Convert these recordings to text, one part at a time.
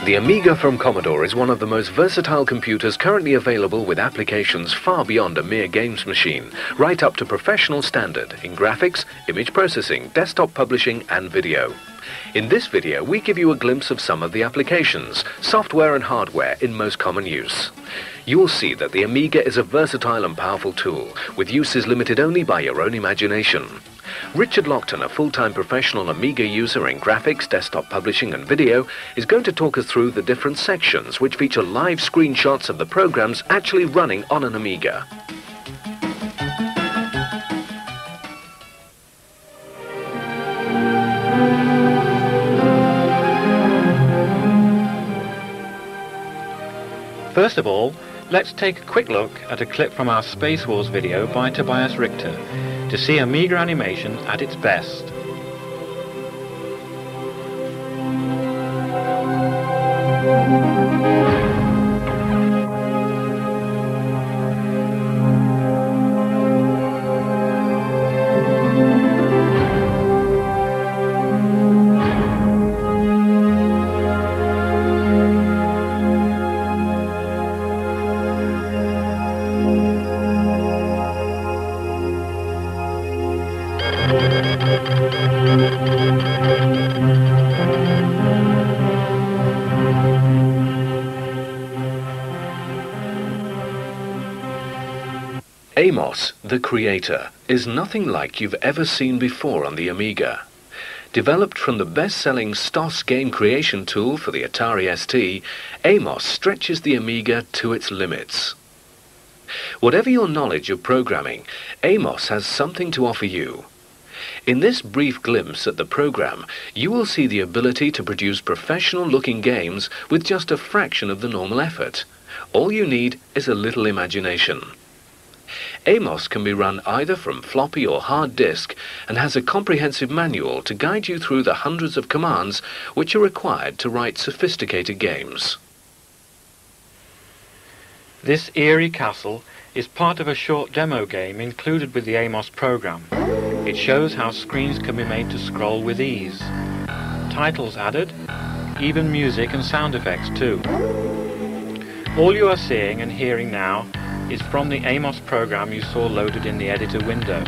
The Amiga from Commodore is one of the most versatile computers currently available, with applications far beyond a mere games machine, right up to professional standard in graphics, image processing, desktop publishing and video. In this video we give you a glimpse of some of the applications, software and hardware in most common use. You will see that the Amiga is a versatile and powerful tool, with uses limited only by your own imagination. Richard Lockton, a full-time professional Amiga user in graphics, desktop publishing and video, is going to talk us through the different sections which feature live screenshots of the programs actually running on an Amiga. First of all, let's take a quick look at a clip from our Space Wars video by Tobias Richter to see Amiga animation at its best. Amos, the Creator, is nothing like you've ever seen before on the Amiga. Developed from the best-selling STOS game creation tool for the Atari ST, Amos stretches the Amiga to its limits. Whatever your knowledge of programming, Amos has something to offer you. In this brief glimpse at the program, you will see the ability to produce professional-looking games with just a fraction of the normal effort. All you need is a little imagination. Amos can be run either from floppy or hard disk and has a comprehensive manual to guide you through the hundreds of commands which are required to write sophisticated games. This eerie castle is part of a short demo game included with the Amos program. It shows how screens can be made to scroll with ease. Titles added, even music and sound effects too. All you are seeing and hearing now is from the Amos program you saw loaded in the editor window.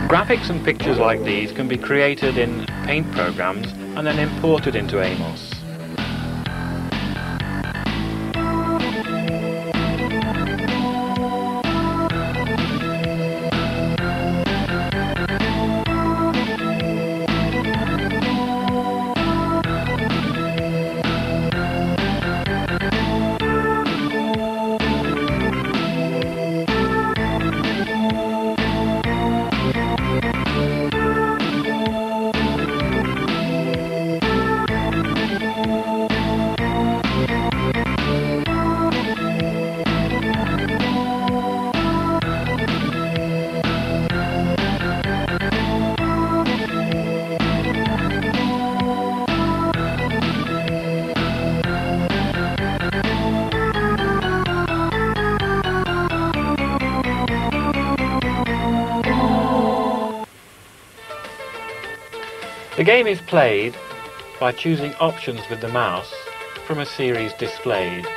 Graphics and pictures like these can be created in paint programs and then imported into Amos. The game is played by choosing options with the mouse from a series displayed.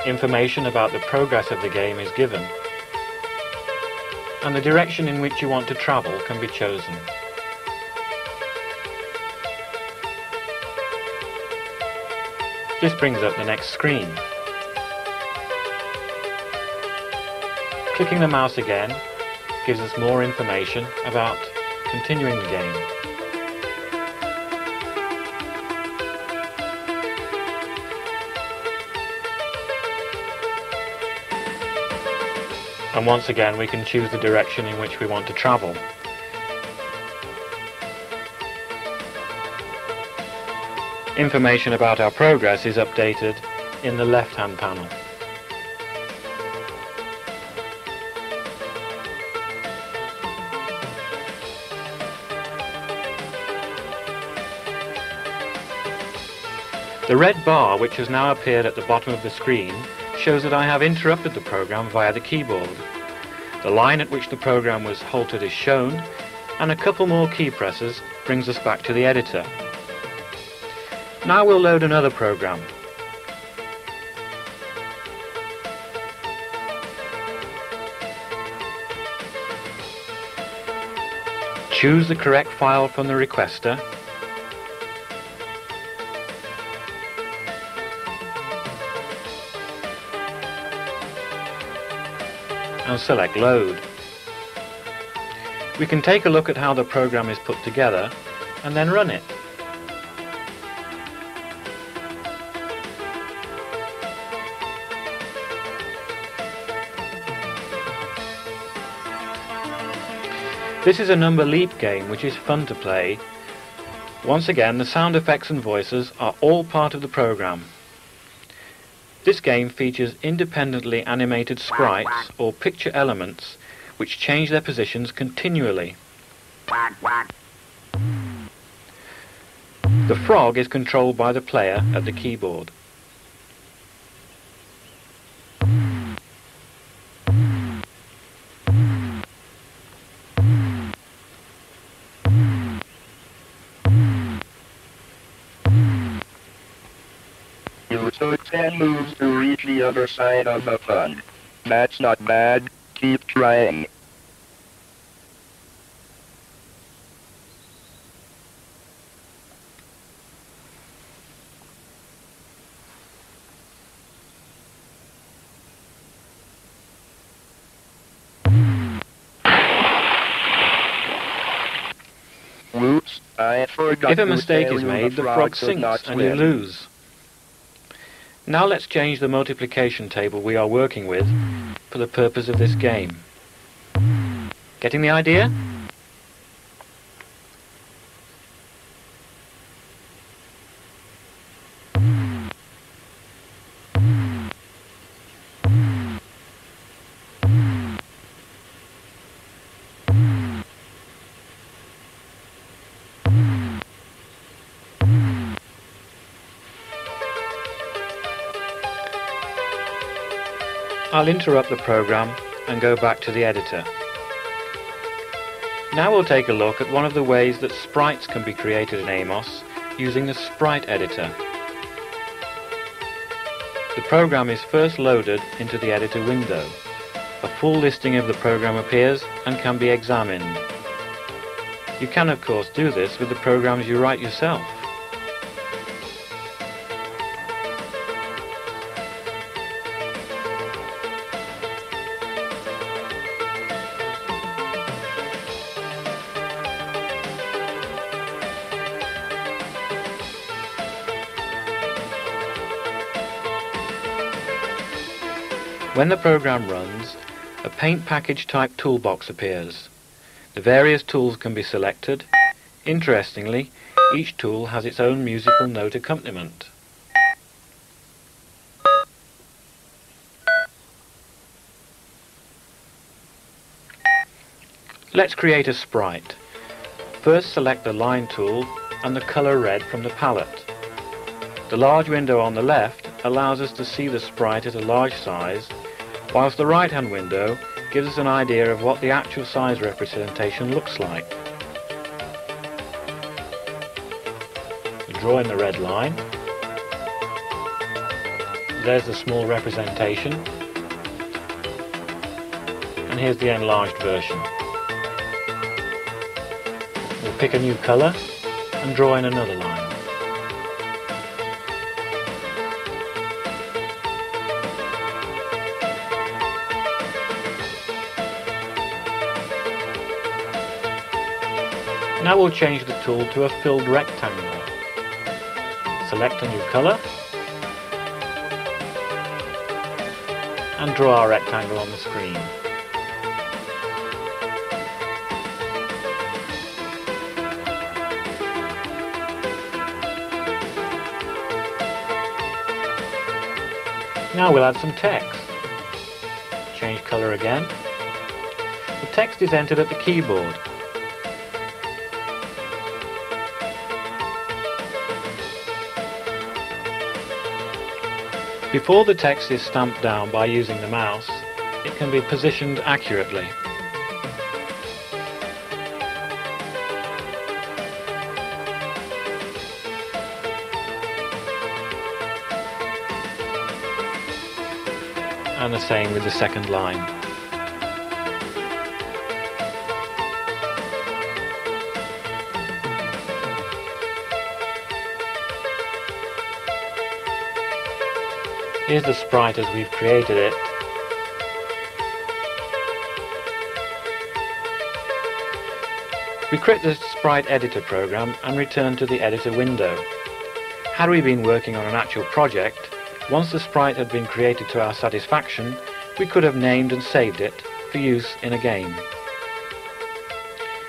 Information about the progress of the game is given, and the direction in which you want to travel can be chosen. This brings up the next screen. Clicking the mouse again gives us more information about continuing the game. And once again we can choose the direction in which we want to travel. Information about our progress is updated in the left-hand panel. The red bar, which has now appeared at the bottom of the screen, shows that I have interrupted the program via the keyboard. The line at which the program was halted is shown, and a couple more key presses brings us back to the editor. Now we'll load another program. Choose the correct file from the requester. And select Load. We can take a look at how the program is put together and then run it. This is a number leap game which is fun to play. Once again, the sound effects and voices are all part of the program. This game features independently animated sprites or picture elements which change their positions continually. The frog is controlled by the player at the keyboard. You took 10 moves to reach the other side of the pond. That's not bad. Keep trying. Whoops, I forgot. If a mistake is made, the frog sinks and you lose. Now let's change the multiplication table we are working with for the purpose of this game. Getting the idea? I'll interrupt the program and go back to the editor. Now we'll take a look at one of the ways that sprites can be created in Amos using the sprite editor. The program is first loaded into the editor window. A full listing of the program appears and can be examined. You can of course do this with the programs you write yourself. When the program runs, a paint package type toolbox appears. The various tools can be selected. Interestingly, each tool has its own musical note accompaniment. Let's create a sprite. First select the line tool and the color red from the palette. The large window on the left allows us to see the sprite at a large size, whilst the right-hand window gives us an idea of what the actual size representation looks like. We draw in the red line. There's the small representation. And here's the enlarged version. We'll pick a new colour and draw in another line. Now we'll change the tool to a filled rectangle. Select a new colour and draw our rectangle on the screen. Now we'll add some text. Change colour again. The text is entered at the keyboard. Before the text is stamped down by using the mouse, it can be positioned accurately. And the same with the second line. Here's the sprite as we've created it. We quit the sprite editor program and return to the editor window. Had we been working on an actual project, once the sprite had been created to our satisfaction, we could have named and saved it for use in a game.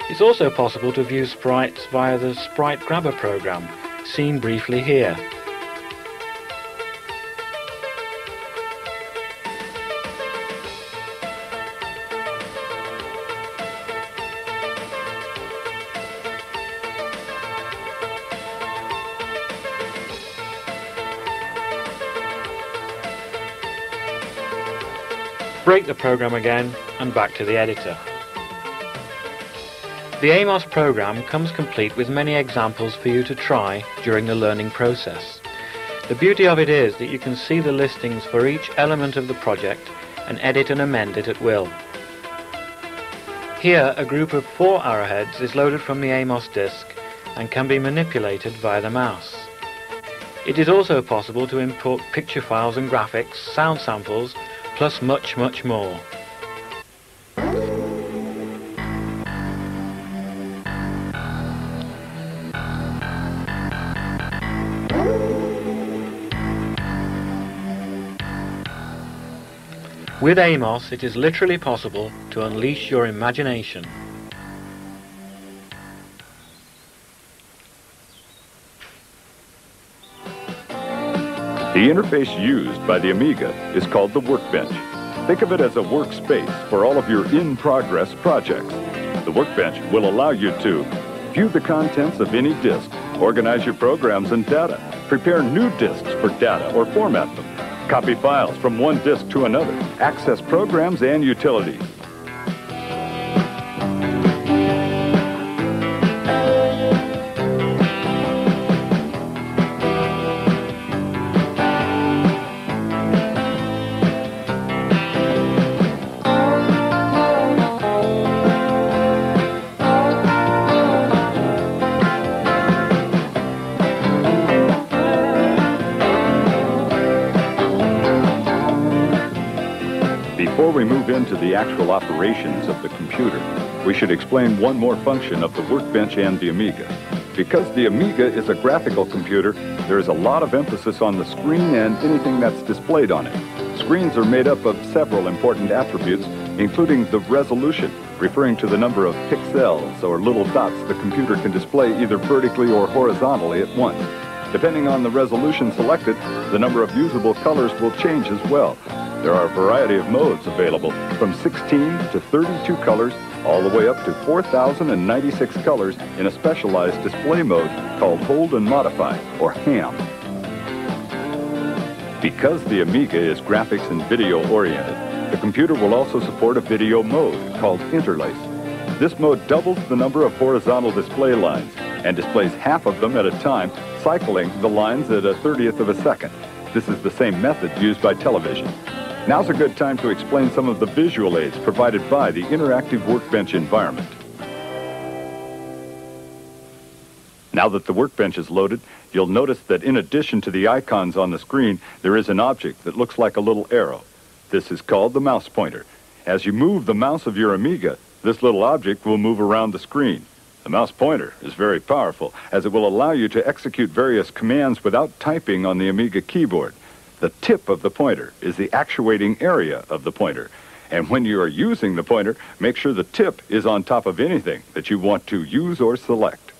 It's also possible to view sprites via the Sprite Grabber program, seen briefly here. Break the program again and back to the editor. The Amos program comes complete with many examples for you to try during the learning process. The beauty of it is that you can see the listings for each element of the project and edit and amend it at will. Here a group of 4 arrowheads is loaded from the Amos disk and can be manipulated via the mouse. It is also possible to import picture files and graphics, sound samples, plus much more. With Amos, it is literally possible to unleash your imagination. The interface used by the Amiga is called the Workbench. Think of it as a workspace for all of your in-progress projects. The Workbench will allow you to view the contents of any disk, organize your programs and data, prepare new disks for data or format them, copy files from one disk to another, access programs and utilities. Before we move into the actual operations of the computer, we should explain one more function of the Workbench and the Amiga. Because the Amiga is a graphical computer, there is a lot of emphasis on the screen and anything that's displayed on it. Screens are made up of several important attributes, including the resolution, referring to the number of pixels or little dots the computer can display either vertically or horizontally at once. Depending on the resolution selected, the number of usable colors will change as well. There are a variety of modes available, from 16 to 32 colors, all the way up to 4,096 colors in a specialized display mode called Hold and Modify, or HAM. Because the Amiga is graphics and video oriented, the computer will also support a video mode called Interlace. This mode doubles the number of horizontal display lines and displays half of them at a time, cycling the lines at a 1/30th of a second. This is the same method used by television. Now's a good time to explain some of the visual aids provided by the interactive Workbench environment. Now that the Workbench is loaded, you'll notice that in addition to the icons on the screen, there is an object that looks like a little arrow. This is called the mouse pointer. As you move the mouse of your Amiga, this little object will move around the screen. The mouse pointer is very powerful, as it will allow you to execute various commands without typing on the Amiga keyboard. The tip of the pointer is the actuating area of the pointer. And when you are using the pointer, make sure the tip is on top of anything that you want to use or select.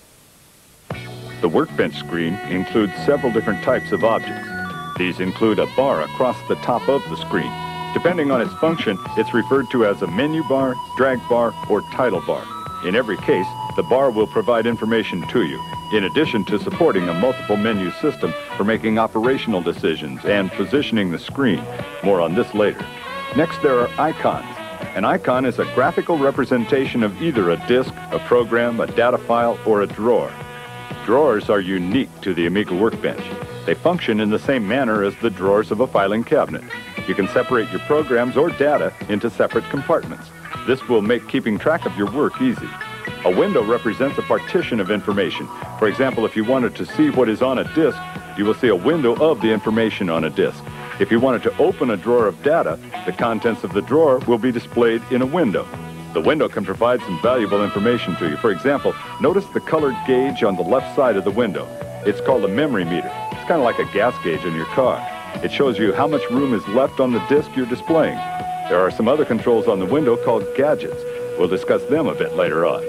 The Workbench screen includes several different types of objects. These include a bar across the top of the screen. Depending on its function, it's referred to as a menu bar, drag bar, or title bar. In every case, the bar will provide information to you. in addition to supporting a multiple menu system for making operational decisions and positioning the screen. More on this later. Next, there are icons. An icon is a graphical representation of either a disk, a program, a data file, or a drawer. Drawers are unique to the Amiga Workbench. They function in the same manner as the drawers of a filing cabinet. You can separate your programs or data into separate compartments. This will make keeping track of your work easy. A window represents a partition of information. For example, if you wanted to see what is on a disk, you will see a window of the information on a disk. If you wanted to open a drawer of data, the contents of the drawer will be displayed in a window. The window can provide some valuable information to you. For example, notice the colored gauge on the left side of the window. It's called a memory meter. It's kind of like a gas gauge in your car. It shows you how much room is left on the disk you're displaying. There are some other controls on the window called gadgets. We'll discuss them a bit later on.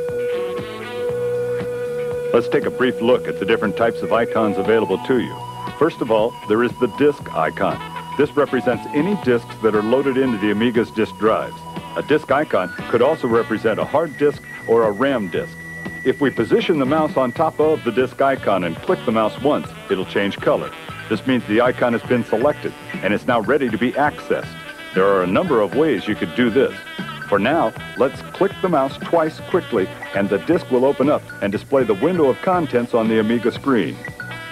Let's take a brief look at the different types of icons available to you. First of all, there is the disk icon. This represents any disks that are loaded into the Amiga's disk drives. A disk icon could also represent a hard disk or a RAM disk. If we position the mouse on top of the disk icon and click the mouse once, it'll change color. This means the icon has been selected and is now ready to be accessed. There are a number of ways you could do this. For now, let's click the mouse twice quickly and the disk will open up and display the window of contents on the Amiga screen.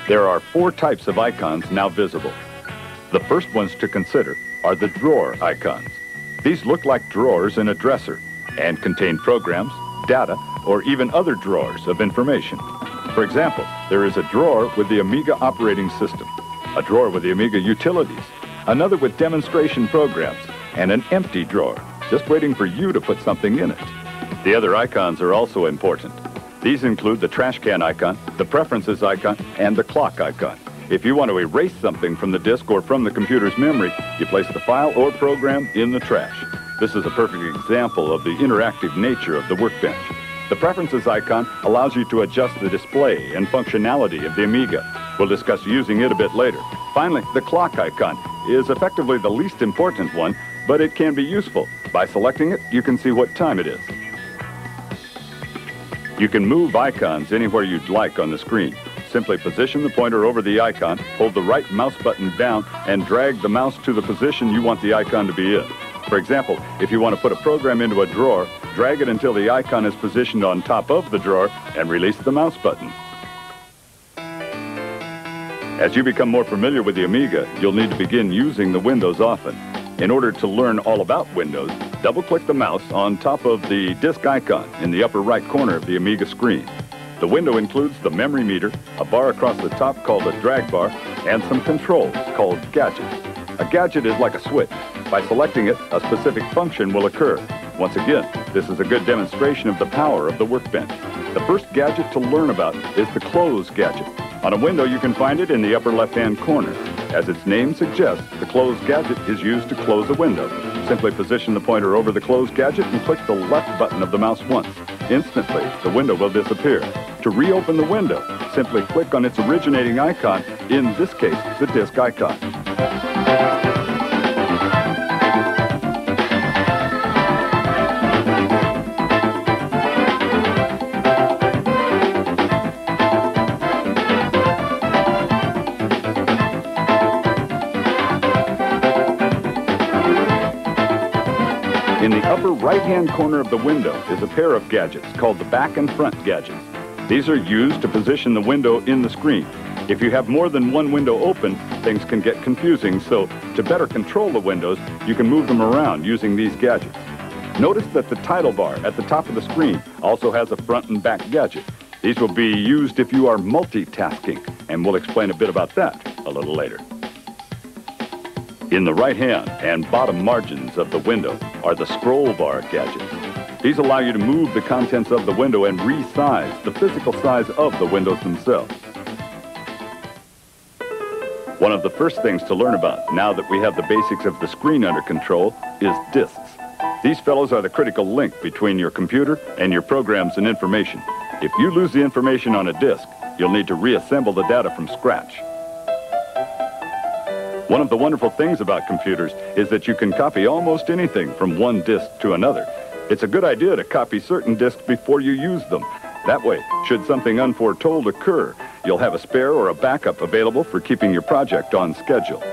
There are 4 types of icons now visible. The first ones to consider are the drawer icons. These look like drawers in a dresser and contain programs, data, or even other drawers of information. For example, there is a drawer with the Amiga operating system, a drawer with the Amiga utilities, another with demonstration programs, and an empty drawer, just waiting for you to put something in it. The other icons are also important. These include the trash can icon, the preferences icon, and the clock icon. If you want to erase something from the disk or from the computer's memory, you place the file or program in the trash. This is a perfect example of the interactive nature of the Workbench. The preferences icon allows you to adjust the display and functionality of the Amiga. We'll discuss using it a bit later. Finally, the clock icon is effectively the least important one, but it can be useful. By selecting it, you can see what time it is. You can move icons anywhere you'd like on the screen. Simply position the pointer over the icon, hold the right mouse button down, and drag the mouse to the position you want the icon to be in. For example, if you want to put a program into a drawer, drag it until the icon is positioned on top of the drawer and release the mouse button. As you become more familiar with the Amiga, you'll need to begin using the windows often. In order to learn all about Windows, double-click the mouse on top of the disk icon in the upper right corner of the Amiga screen. The window includes the memory meter, a bar across the top called a drag bar, and some controls called gadgets. A gadget is like a switch. By selecting it, a specific function will occur. Once again, this is a good demonstration of the power of the Workbench. The first gadget to learn about is the close gadget. On a window, you can find it in the upper left-hand corner. As its name suggests, the close gadget is used to close a window. Simply position the pointer over the close gadget and click the left button of the mouse once. Instantly, the window will disappear. To reopen the window, simply click on its originating icon, in this case, the disk icon. In the upper right-hand corner of the window is a pair of gadgets called the back and front gadgets. These are used to position the window in the screen. If you have more than one window open, things can get confusing, so to better control the windows, you can move them around using these gadgets. Notice that the title bar at the top of the screen also has a front and back gadget. These will be used if you are multitasking, and we'll explain a bit about that a little later. In the right hand and bottom margins of the window are the scroll bar gadgets. These allow you to move the contents of the window and resize the physical size of the windows themselves. One of the first things to learn about, now that we have the basics of the screen under control, is disks. These fellows are the critical link between your computer and your programs and information. If you lose the information on a disk, you'll need to reassemble the data from scratch. One of the wonderful things about computers is that you can copy almost anything from one disk to another. It's a good idea to copy certain disks before you use them. That way, should something unforetold occur, you'll have a spare or a backup available for keeping your project on schedule.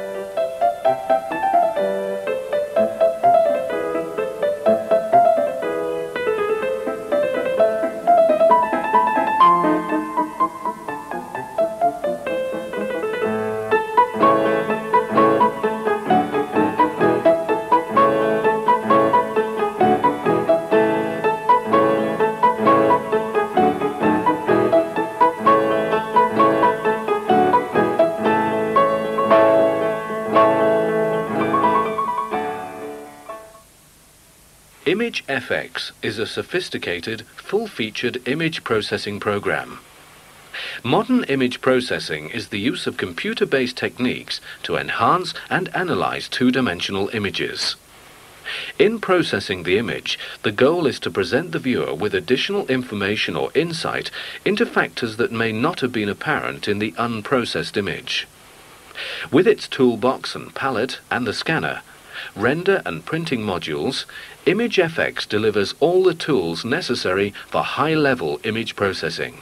ImageFX is a sophisticated, full-featured image processing program. Modern image processing is the use of computer-based techniques to enhance and analyze two-dimensional images. In processing the image, the goal is to present the viewer with additional information or insight into factors that may not have been apparent in the unprocessed image. With its toolbox and palette and the scanner, render and printing modules, ImageFX delivers all the tools necessary for high-level image processing.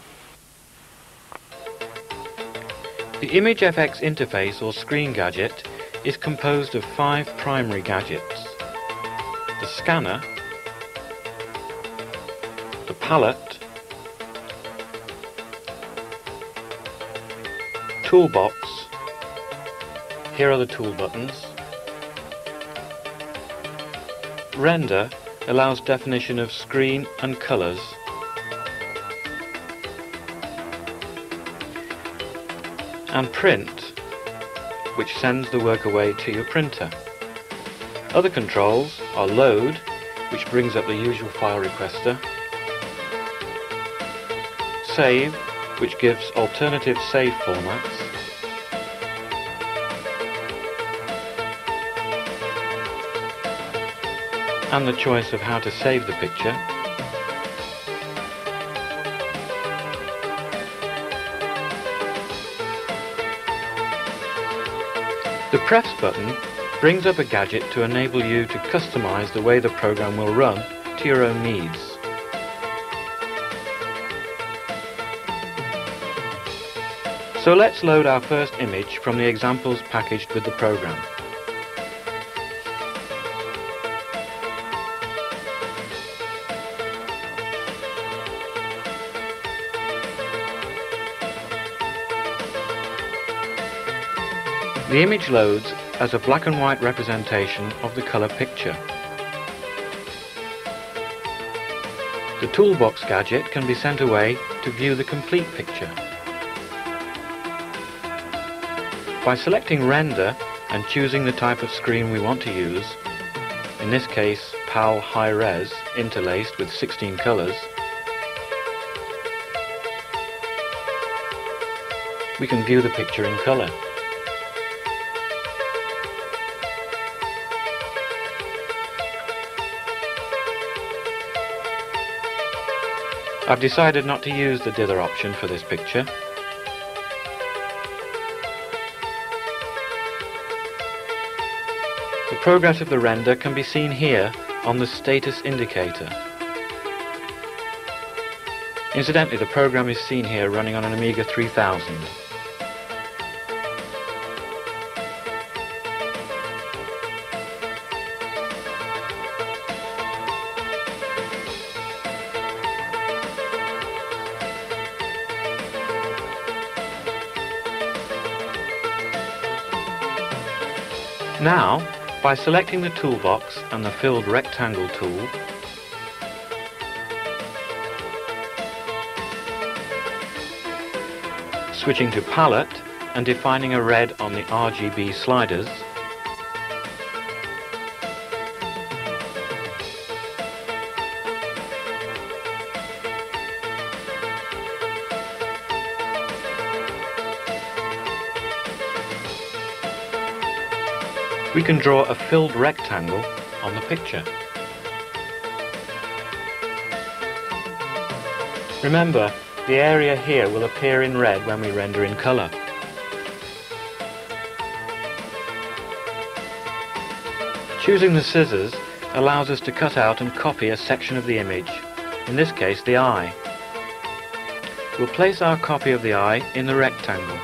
The ImageFX interface or screen gadget is composed of 5 primary gadgets: the scanner, the palette, toolbox, here are the tool buttons, render allows definition of screen and colors, and print, which sends the work away to your printer. Other controls are load, which brings up the usual file requester, save, which gives alternative save formats, and the choice of how to save the picture, the prefs button brings up a gadget to enable you to customize the way the program will run to your own needs. So let's load our first image from the examples packaged with the program. The image loads as a black and white representation of the color picture. The toolbox gadget can be sent away to view the complete picture. By selecting render and choosing the type of screen we want to use, in this case PAL High Res interlaced with 16 colors, we can view the picture in color. I've decided not to use the dither option for this picture. The progress of the render can be seen here on the status indicator. Incidentally, the program is seen here running on an Amiga 3000. Now, by selecting the toolbox and the filled rectangle tool, switching to palette and defining a red on the RGB sliders, we can draw a filled rectangle on the picture. Remember, the area here will appear in red when we render in color. Choosing the scissors allows us to cut out and copy a section of the image, in this case the eye. We'll place our copy of the eye in the rectangle.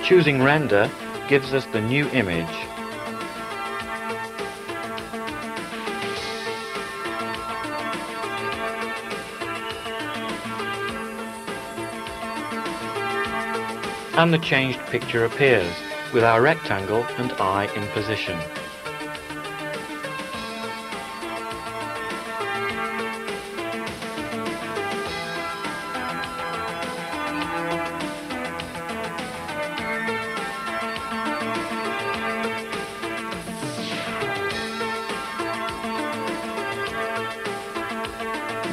Choosing Render gives us the new image. And the changed picture appears, with our rectangle and eye in position.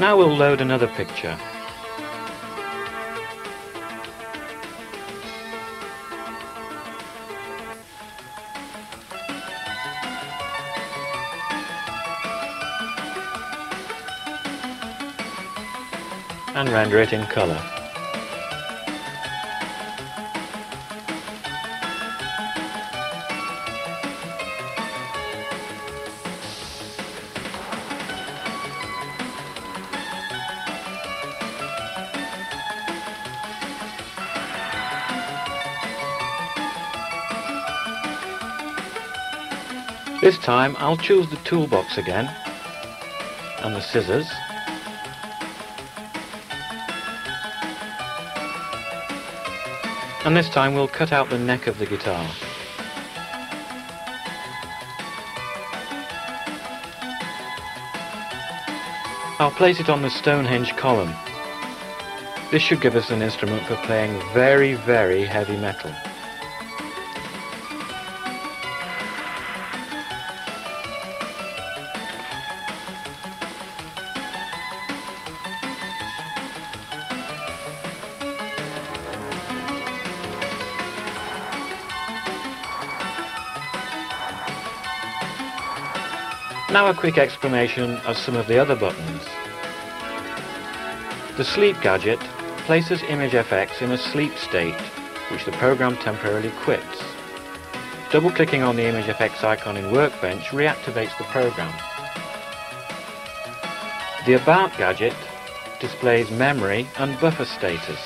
Now we'll load another picture. And render it in color. This time I'll choose the toolbox again and the scissors. And this time we'll cut out the neck of the guitar. I'll place it on the Stonehenge column. This should give us an instrument for playing very, very heavy metal. Now a quick explanation of some of the other buttons. The Sleep gadget places ImageFX in a sleep state, which the program temporarily quits. Double-clicking on the ImageFX icon in Workbench reactivates the program. The About gadget displays memory and buffer status.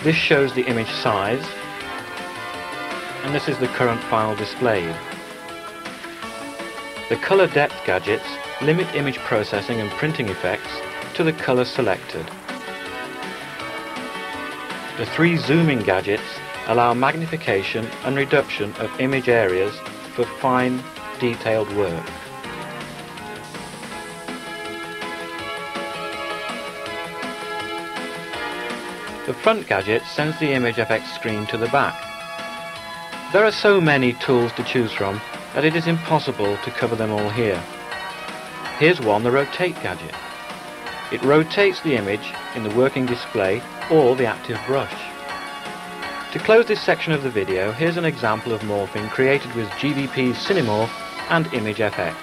This shows the image size, and this is the current file displayed. The Color Depth gadgets limit image processing and printing effects to the color selected. The three Zooming gadgets allow magnification and reduction of image areas for fine, detailed work. The Front gadget sends the ImageFX screen to the back. There are so many tools to choose from that it is impossible to cover them all here. Here's one, the Rotate gadget. It rotates the image in the working display or the active brush. To close this section of the video, here's an example of morphing created with GBP's Cinemorph and ImageFX.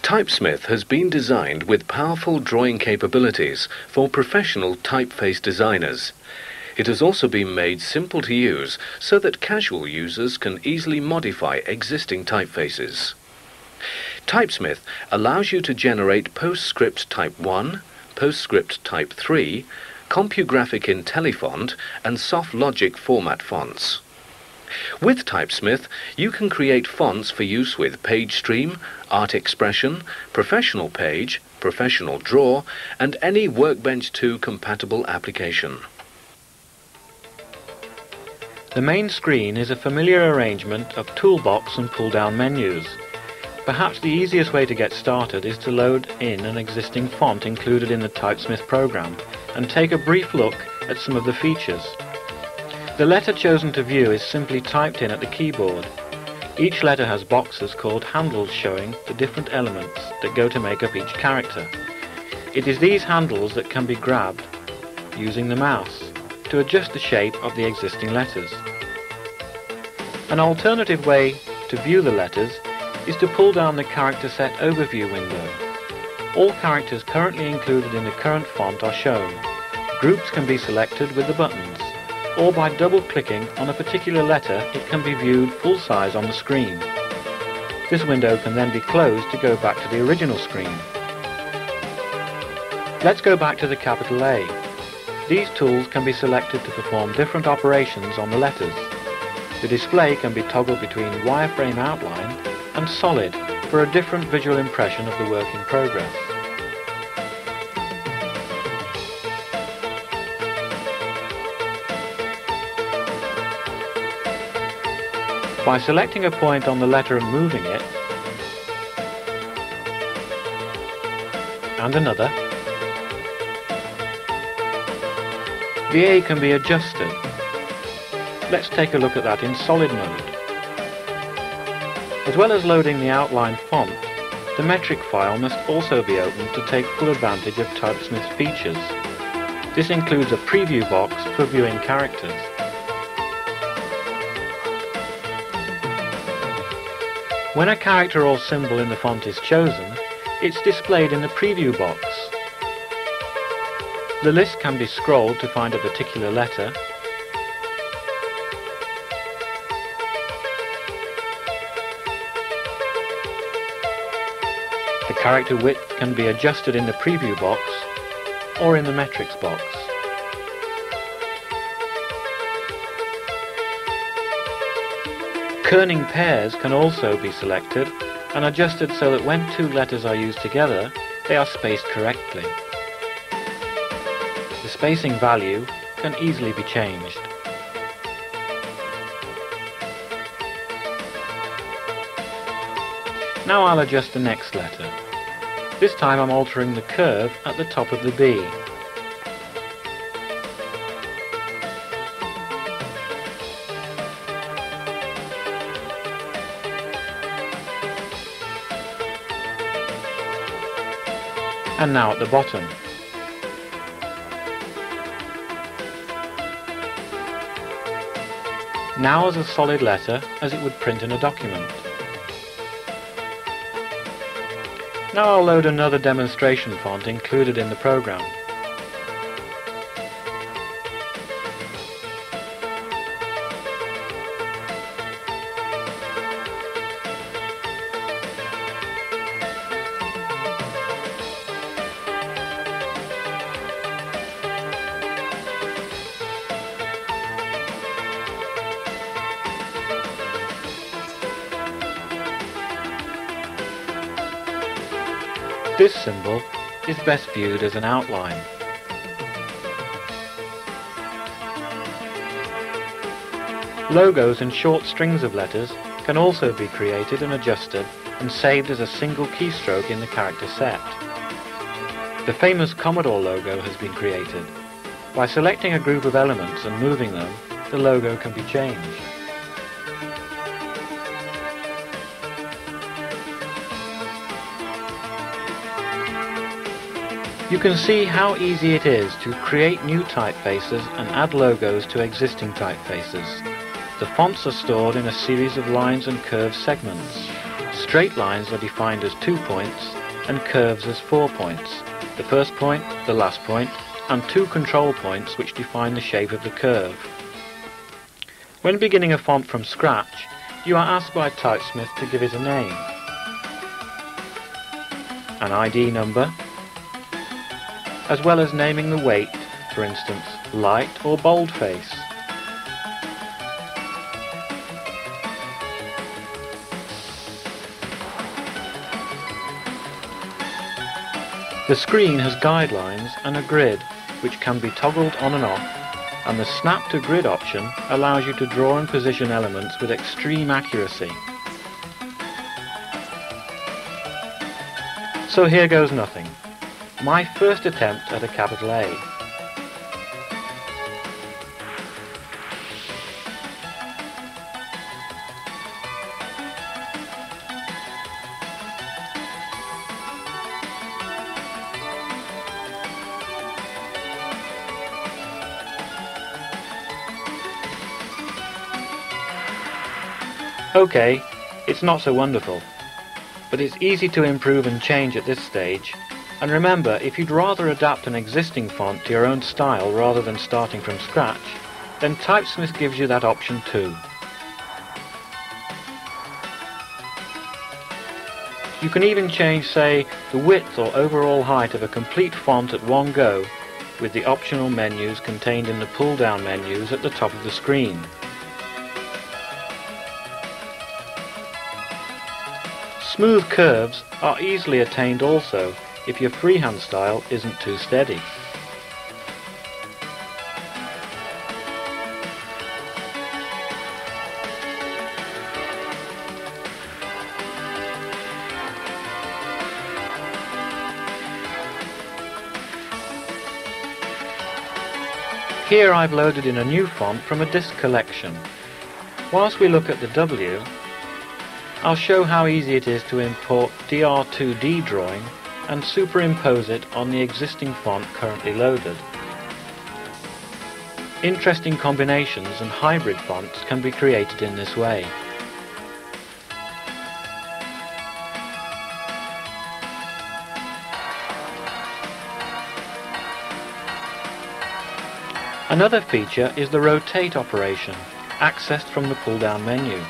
Typesmith has been designed with powerful drawing capabilities for professional typeface designers. It has also been made simple to use so that casual users can easily modify existing typefaces. Typesmith allows you to generate PostScript Type 1, PostScript Type 3, CompuGraphic IntelliFont and SoftLogic format fonts. With Typesmith, you can create fonts for use with PageStream, ArtExpression, Professional Page, Professional Draw, and any Workbench 2 compatible application. The main screen is a familiar arrangement of toolbox and pull-down menus. Perhaps the easiest way to get started is to load in an existing font included in the Typesmith program and take a brief look at some of the features. The letter chosen to view is simply typed in at the keyboard. Each letter has boxes called handles showing the different elements that go to make up each character. It is these handles that can be grabbed using the mouse to adjust the shape of the existing letters. An alternative way to view the letters is to pull down the character set overview window. All characters currently included in the current font are shown. Groups can be selected with the buttons, or by double-clicking on a particular letter it can be viewed full size on the screen. This window can then be closed to go back to the original screen. Let's go back to the capital A. These tools can be selected to perform different operations on the letters. The display can be toggled between wireframe outline and solid for a different visual impression of the work in progress. By selecting a point on the letter and moving it, and another, the A can be adjusted. Let's take a look at that in solid mode. As well as loading the outline font, the metric file must also be opened to take full advantage of Typesmith's features. This includes a preview box for viewing characters. When a character or symbol in the font is chosen, it's displayed in the preview box. The list can be scrolled to find a particular letter, the character width can be adjusted in the preview box or in the metrics box. Kerning pairs can also be selected and adjusted so that when two letters are used together, they are spaced correctly. The spacing value can easily be changed. Now I'll adjust the next letter. This time I'm altering the curve at the top of the B. And now at the bottom. Now as a solid letter as it would print in a document. Now I'll load another demonstration font included in the program. This symbol is best viewed as an outline. Logos and short strings of letters can also be created and adjusted and saved as a single keystroke in the character set. The famous Commodore logo has been created. By selecting a group of elements and moving them, the logo can be changed. You can see how easy it is to create new typefaces and add logos to existing typefaces. The fonts are stored in a series of lines and curved segments. Straight lines are defined as 2 points and curves as 4 points. The first point, the last point, and 2 control points which define the shape of the curve. When beginning a font from scratch, you are asked by Typesmith to give it a name, an ID number, as well as naming the weight, for instance, light or boldface. The screen has guidelines and a grid which can be toggled on and off, and the Snap to Grid option allows you to draw and position elements with extreme accuracy. So here goes nothing. My first attempt at a capital A. Okay, it's not so wonderful, but it's easy to improve and change at this stage. And remember, if you'd rather adapt an existing font to your own style rather than starting from scratch, then Typesmith gives you that option too. You can even change, say, the width or overall height of a complete font at one go with the optional menus contained in the pull-down menus at the top of the screen. Smooth curves are easily attained also if your freehand style isn't too steady. Here I've loaded in a new font from a disk collection. Whilst we look at the W, I'll show how easy it is to import DR2D drawing and superimpose it on the existing font currently loaded. Interesting combinations and hybrid fonts can be created in this way. Another feature is the rotate operation, accessed from the pull-down menu.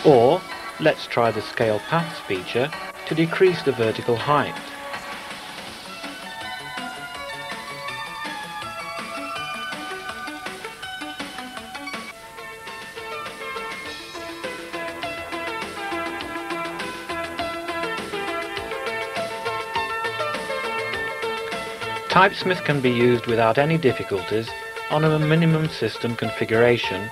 Or, let's try the Scale Paths feature to decrease the vertical height. Typesmith can be used without any difficulties on a minimum system configuration.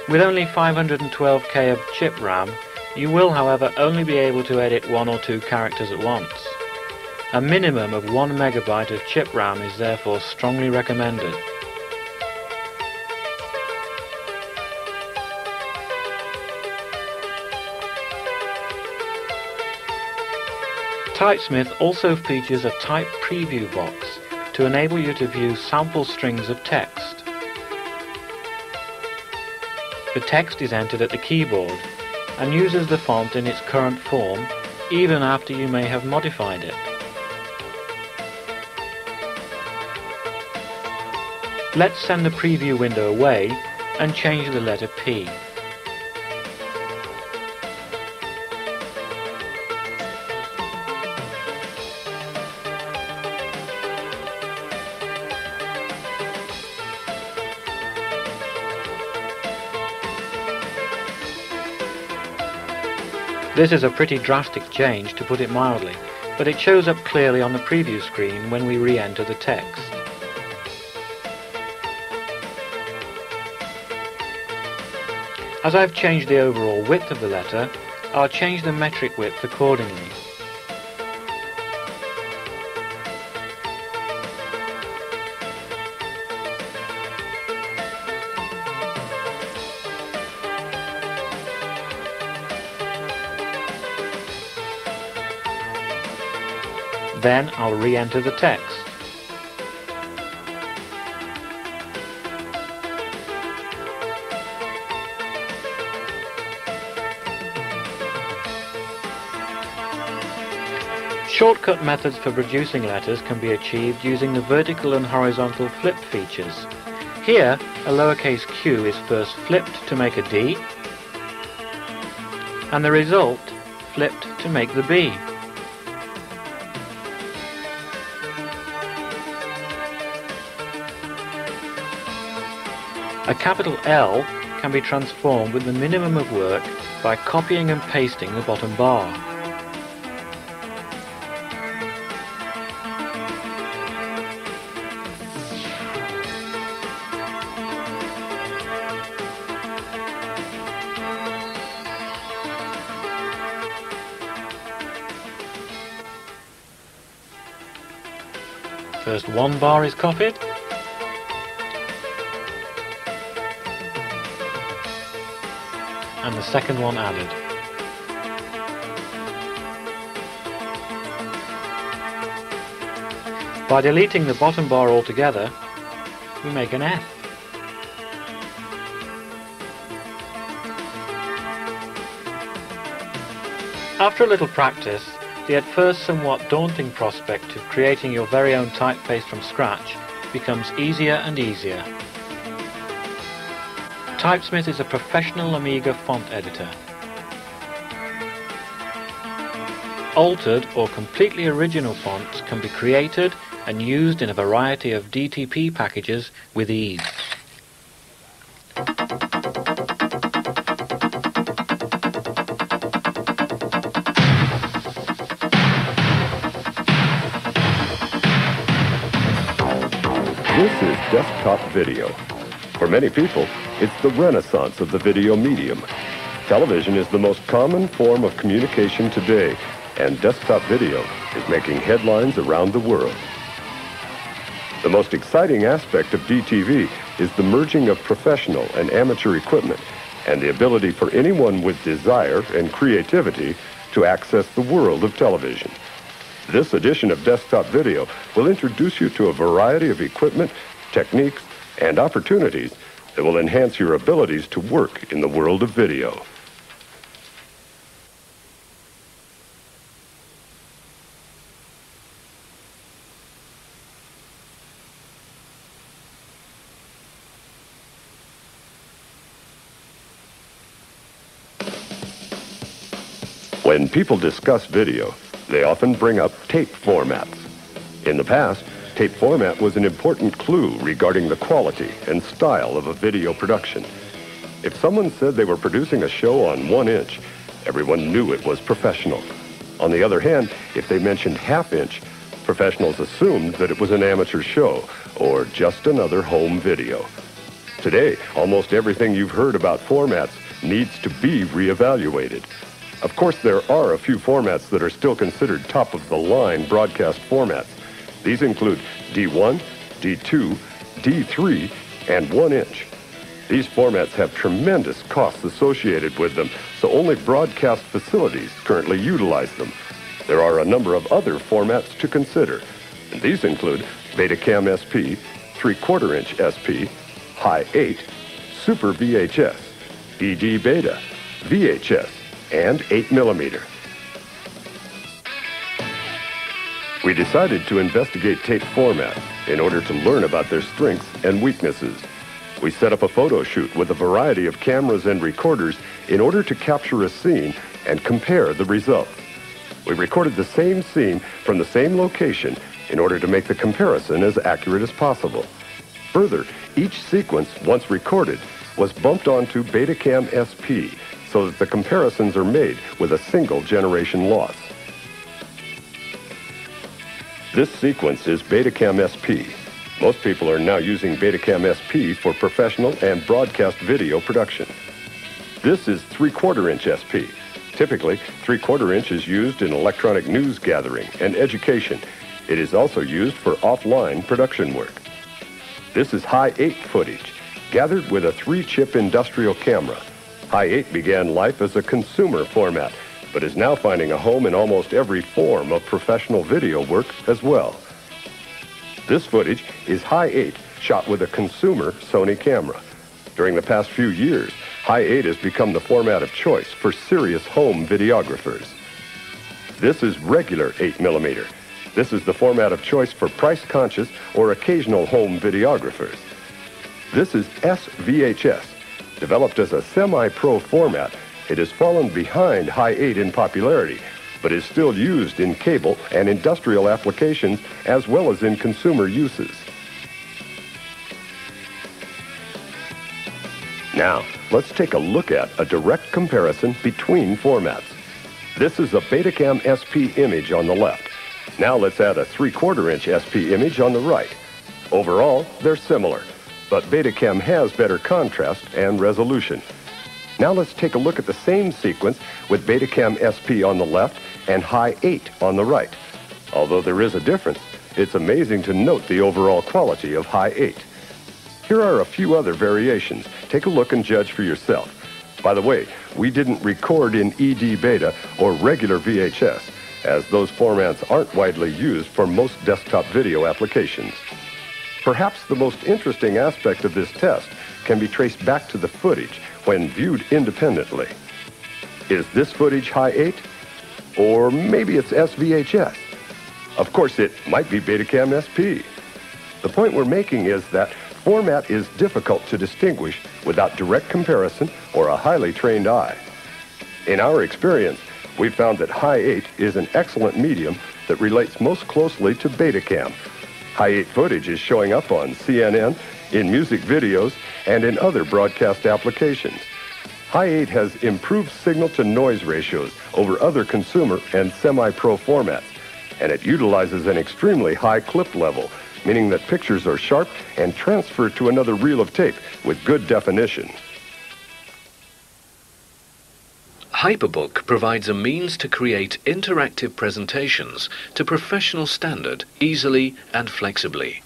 With only 512K of chip RAM, you will however only be able to edit 1 or 2 characters at once. A minimum of 1 MB of chip RAM is therefore strongly recommended. Typesmith also features a type preview box to enable you to view sample strings of text. The text is entered at the keyboard and uses the font in its current form even after you may have modified it. Let's send the preview window away and change the letter P. This is a pretty drastic change, to put it mildly, but it shows up clearly on the preview screen when we re-enter the text. As I've changed the overall width of the letter, I'll change the metric width accordingly. Then I'll re-enter the text. Shortcut methods for producing letters can be achieved using the vertical and horizontal flip features. Here, a lowercase q is first flipped to make a D, and the result flipped to make the B. A capital L can be transformed with the minimum of work by copying and pasting the bottom bar. First one bar is copied, and the second one added. By deleting the bottom bar altogether, we make an F. After a little practice, the at first somewhat daunting prospect of creating your very own typeface from scratch becomes easier and easier. Typesmith is a professional Amiga font editor. Altered or completely original fonts can be created and used in a variety of DTP packages with ease. This is desktop video. For many people, it's the renaissance of the video medium. Television is the most common form of communication today, and desktop video is making headlines around the world. The most exciting aspect of DTV is the merging of professional and amateur equipment and the ability for anyone with desire and creativity to access the world of television. This edition of Desktop Video will introduce you to a variety of equipment, techniques, and opportunities that will enhance your abilities to work in the world of video. When people discuss video, they often bring up tape formats. In the past, tape format was an important clue regarding the quality and style of a video production. If someone said they were producing a show on 1 inch, everyone knew it was professional. On the other hand, if they mentioned half-inch, professionals assumed that it was an amateur show or just another home video. Today, almost everything you've heard about formats needs to be reevaluated. Of course, there are a few formats that are still considered top-of-the-line broadcast formats. These include D1, D2, D3, and 1 inch. These formats have tremendous costs associated with them, so only broadcast facilities currently utilize them. There are a number of other formats to consider. And these include Betacam SP, 3/4 inch SP, High 8, Super VHS, ED Beta, VHS, and 8mm. We decided to investigate tape format in order to learn about their strengths and weaknesses. We set up a photo shoot with a variety of cameras and recorders in order to capture a scene and compare the results. We recorded the same scene from the same location in order to make the comparison as accurate as possible. Further, each sequence, once recorded, was bumped onto Betacam SP so that the comparisons are made with a single generation loss. This sequence is Betacam SP. Most people are now using Betacam SP for professional and broadcast video production. This is 3/4 inch SP. Typically, 3/4 inch is used in electronic news gathering and education. It is also used for offline production work. This is High 8 footage, gathered with a 3-chip industrial camera. High 8 began life as a consumer format, but is now finding a home in almost every form of professional video work as well. This footage is High 8 shot with a consumer Sony camera. During the past few years, High 8 has become the format of choice for serious home videographers. This is regular 8mm. This is the format of choice for price-conscious or occasional home videographers. This is SVHS. Developed as a semi-pro format, it has fallen behind High 8 in popularity, but is still used in cable and industrial applications as well as in consumer uses. Now, let's take a look at a direct comparison between formats. This is a Betacam SP image on the left. Now let's add a 3/4 inch SP image on the right. Overall, they're similar, but Betacam has better contrast and resolution. Now let's take a look at the same sequence with Betacam SP on the left and High 8 on the right. Although there is a difference, it's amazing to note the overall quality of High 8. Here are a few other variations. Take a look and judge for yourself. By the way, we didn't record in ED Beta or regular VHS, as those formats aren't widely used for most desktop video applications. Perhaps the most interesting aspect of this test can be traced back to the footage when viewed independently. Is this footage High 8? Or maybe it's SVHS. Of course, it might be Betacam SP. The point we're making is that format is difficult to distinguish without direct comparison or a highly trained eye. In our experience, we've found that High 8 is an excellent medium that relates most closely to Betacam. High 8 footage is showing up on CNN, in music videos, and in other broadcast applications. High 8 has improved signal-to-noise ratios over other consumer and semi-pro formats, and it utilizes an extremely high clip level, meaning that pictures are sharp and transfer to another reel of tape with good definition. Hyperbook provides a means to create interactive presentations to professional standard easily and flexibly.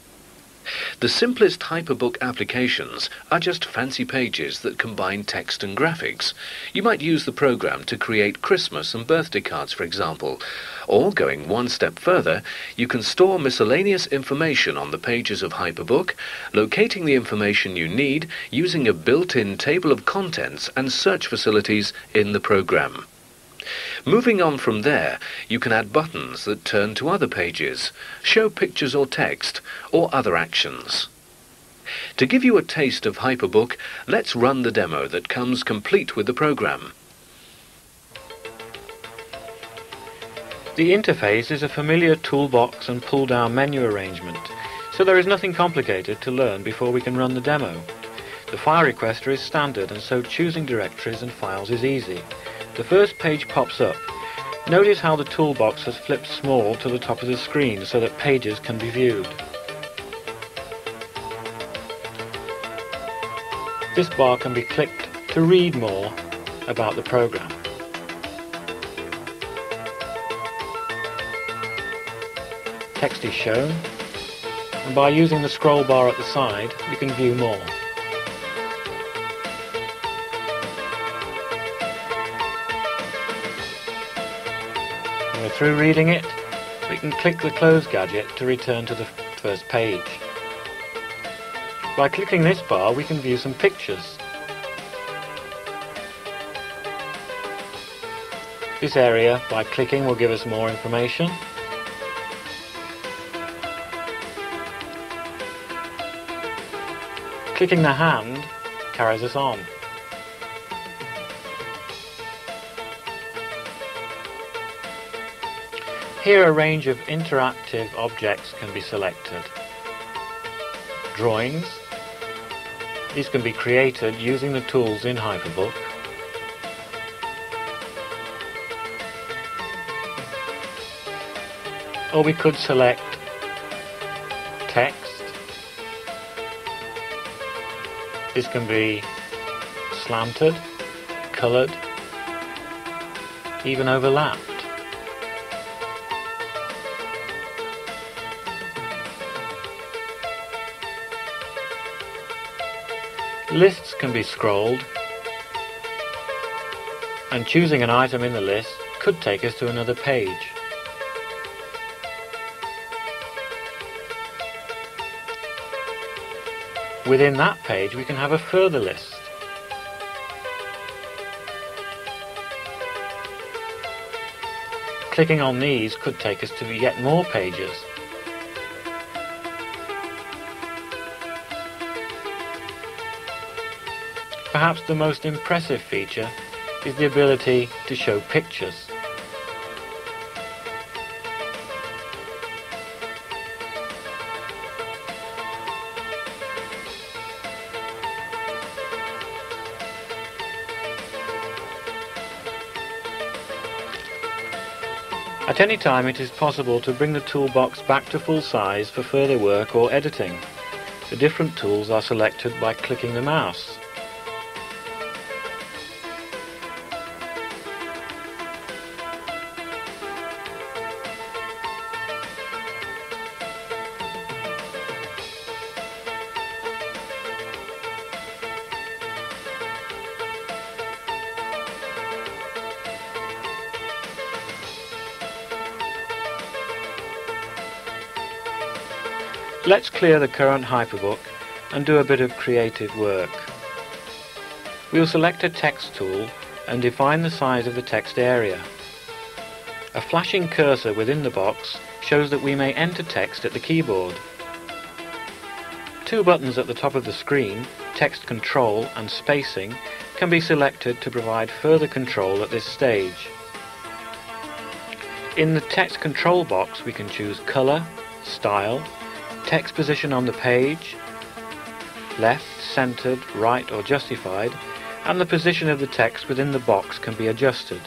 The simplest Hyperbook applications are just fancy pages that combine text and graphics. You might use the program to create Christmas and birthday cards, for example. Or, going one step further, you can store miscellaneous information on the pages of Hyperbook, locating the information you need using a built-in table of contents and search facilities in the program. Moving on from there, you can add buttons that turn to other pages, show pictures or text, or other actions. To give you a taste of Hyperbook, let's run the demo that comes complete with the program. The interface is a familiar toolbox and pull-down menu arrangement, so there is nothing complicated to learn before we can run the demo. The file requester is standard, and so choosing directories and files is easy. The first page pops up. Notice how the toolbox has flipped small to the top of the screen so that pages can be viewed. This bar can be clicked to read more about the program. Text is shown, and by using the scroll bar at the side, we can view more. When we're through reading it, we can click the close gadget to return to the first page. By clicking this bar, we can view some pictures. This area, by clicking, will give us more information. Clicking the hand carries us on. Here a range of interactive objects can be selected. Drawings. These can be created using the tools in Hyperbook. Or we could select text. This can be slanted, coloured, even overlapped. Lists can be scrolled, and choosing an item in the list could take us to another page. Within that page we can have a further list. Clicking on these could take us to yet more pages. Perhaps the most impressive feature is the ability to show pictures. At any time it is possible to bring the toolbox back to full size for further work or editing. The different tools are selected by clicking the mouse. Let's clear the current Hyperbook and do a bit of creative work. We'll select a text tool and define the size of the text area. A flashing cursor within the box shows that we may enter text at the keyboard. Two buttons at the top of the screen, Text Control and Spacing, can be selected to provide further control at this stage. In the Text Control box we can choose Colour, Style, Text Position on the page, Left, Centered, Right or Justified, and the position of the text within the box can be adjusted.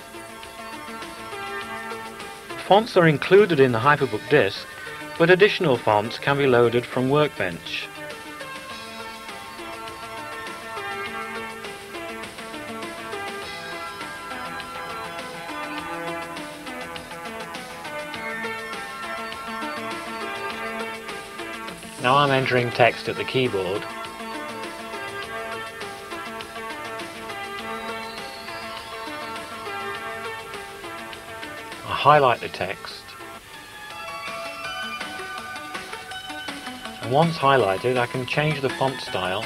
Fonts are included in the Hyperbook disk, but additional fonts can be loaded from Workbench. Now I'm entering text at the keyboard. I highlight the text, and once highlighted I can change the font style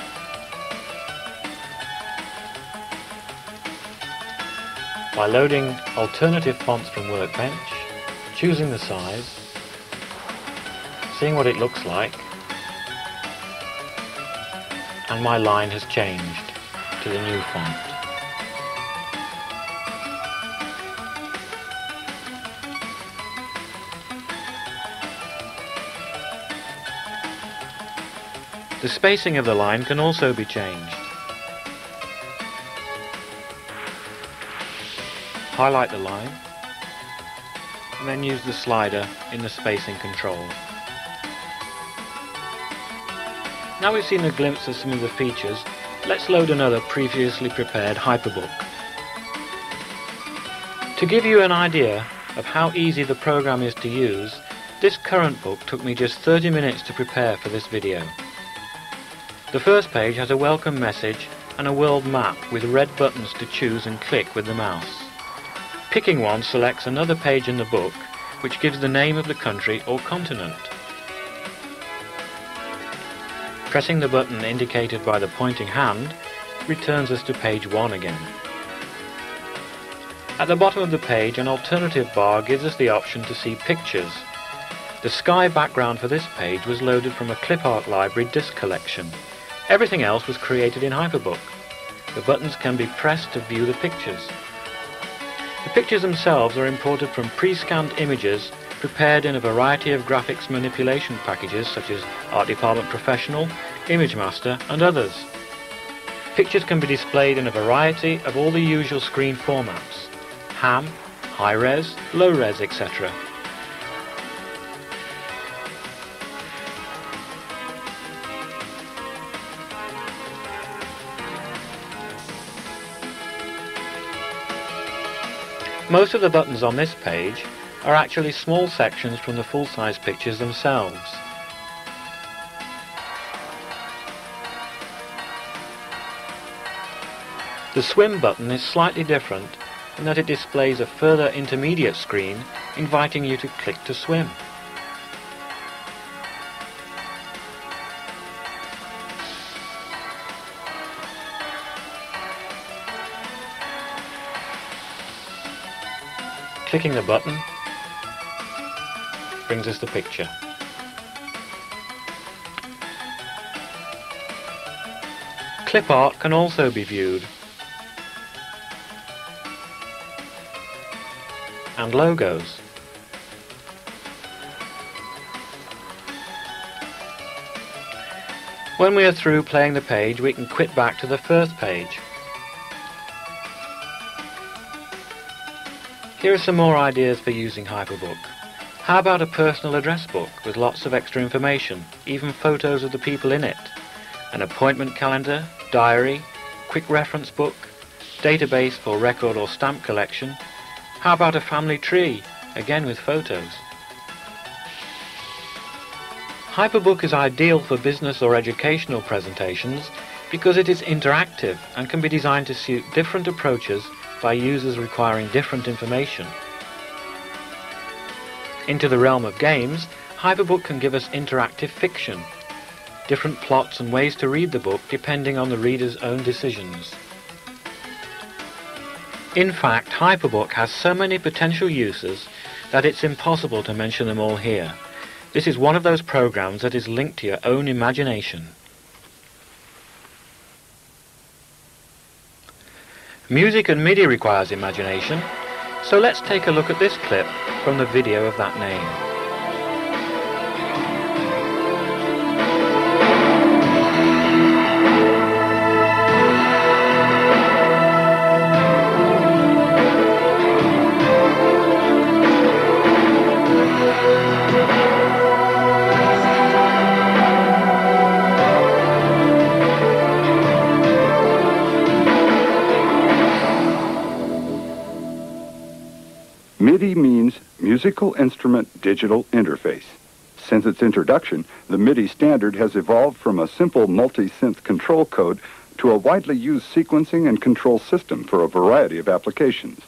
by loading alternative fonts from Workbench, choosing the size, seeing what it looks like, and my line has changed to the new font. The spacing of the line can also be changed. Highlight the line and then use the slider in the spacing control. Now we've seen a glimpse of some of the features, let's load another previously prepared Hyperbook. To give you an idea of how easy the program is to use, this current book took me just 30 minutes to prepare for this video. The first page has a welcome message and a world map with red buttons to choose and click with the mouse. Picking one selects another page in the book, which gives the name of the country or continent. Pressing the button indicated by the pointing hand returns us to page 1 again. At the bottom of the page, an alternative bar gives us the option to see pictures. The sky background for this page was loaded from a clip art library disc collection. Everything else was created in Hyperbook. The buttons can be pressed to view the pictures. The pictures themselves are imported from pre-scanned images prepared in a variety of graphics manipulation packages such as Art Department Professional, Image Master and others. Pictures can be displayed in a variety of all the usual screen formats: ham, high-res, low-res, etc. Most of the buttons on this page are actually small sections from the full-size pictures themselves. The swim button is slightly different in that it displays a further intermediate screen inviting you to click to swim. Clicking the button brings us the picture. Clip art can also be viewed, and logos. When we are through playing the page, we can quit back to the first page. Here are some more ideas for using Hyperbook. How about a personal address book with lots of extra information, even photos of the people in it? An appointment calendar, diary, quick reference book, database for record or stamp collection. How about a family tree, again with photos? Hyperbook is ideal for business or educational presentations because it is interactive and can be designed to suit different approaches by users requiring different information. Into the realm of games, Hyperbook can give us interactive fiction, different plots and ways to read the book depending on the reader's own decisions. In fact, Hyperbook has so many potential uses that it's impossible to mention them all here. This is one of those programs that is linked to your own imagination. Music and MIDI requires imagination, so let's take a look at this clip from the video of that name. MIDI means Musical Instrument Digital Interface. Since its introduction, the MIDI standard has evolved from a simple multi-synth control code to a widely used sequencing and control system for a variety of applications.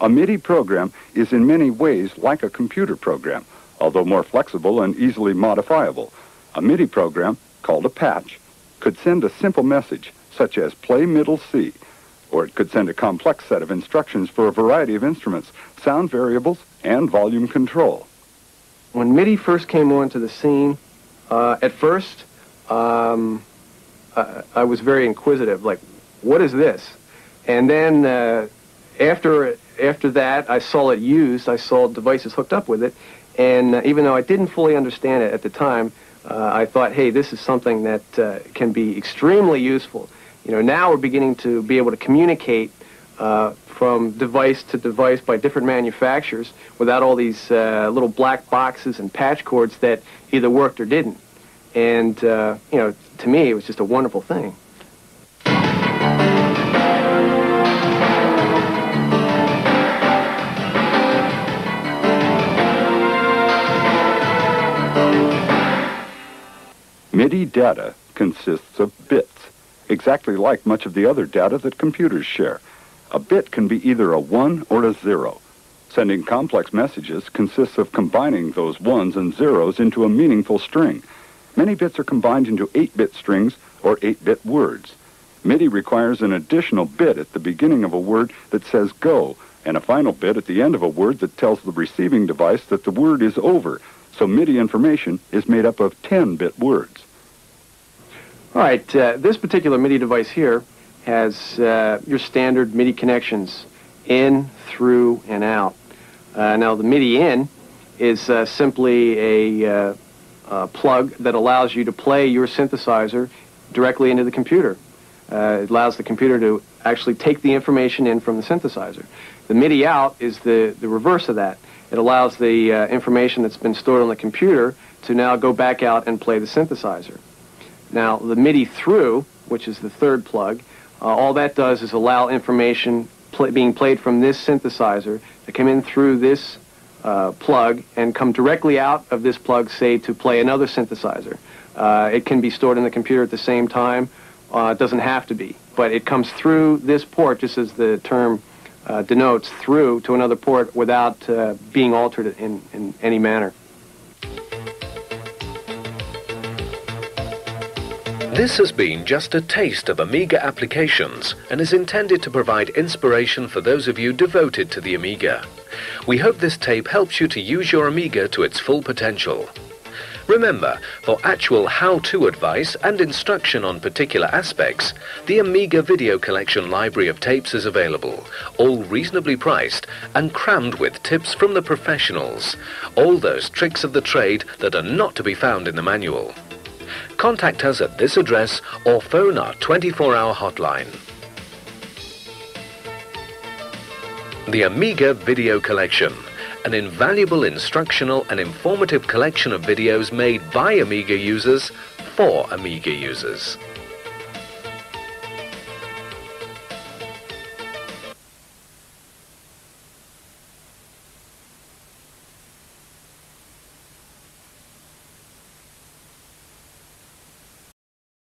A MIDI program is in many ways like a computer program, although more flexible and easily modifiable. A MIDI program, called a patch, could send a simple message, such as play middle C, or it could send a complex set of instructions for a variety of instruments, sound variables, and volume control. When MIDI first came onto the scene, at first, I was very inquisitive, like, what is this? And then after that, I saw it used, I saw devices hooked up with it, and even though I didn't fully understand it at the time, I thought, hey, this is something that can be extremely useful. You know, now we're beginning to be able to communicate from device to device by different manufacturers without all these little black boxes and patch cords that either worked or didn't. And, you know, to me, it was just a wonderful thing. MIDI data consists of bits, exactly like much of the other data that computers share. A bit can be either a 1 or a 0. Sending complex messages consists of combining those 1s and 0s into a meaningful string. Many bits are combined into 8-bit strings or 8-bit words. MIDI requires an additional bit at the beginning of a word that says go, and a final bit at the end of a word that tells the receiving device that the word is over. So MIDI information is made up of 10-bit words. All right, this particular MIDI device here has your standard MIDI connections in, through, and out. Now the MIDI in is simply a plug that allows you to play your synthesizer directly into the computer. It allows the computer to actually take the information in from the synthesizer. The MIDI out is the reverse of that. It allows the information that's been stored on the computer to now go back out and play the synthesizer. Now, the MIDI through, which is the third plug, all that does is allow information being played from this synthesizer to come in through this plug and come directly out of this plug, say, to play another synthesizer. It can be stored in the computer at the same time. It doesn't have to be, but it comes through this port, just as the term denotes, through to another port without being altered in any manner. This has been just a taste of Amiga applications and is intended to provide inspiration for those of you devoted to the Amiga. We hope this tape helps you to use your Amiga to its full potential. Remember, for actual how-to advice and instruction on particular aspects, the Amiga Video Collection library of tapes is available, all reasonably priced and crammed with tips from the professionals, all those tricks of the trade that are not to be found in the manual. Contact us at this address or phone our 24-hour hotline. The Amiga Video Collection, an invaluable instructional and informative collection of videos made by Amiga users for Amiga users.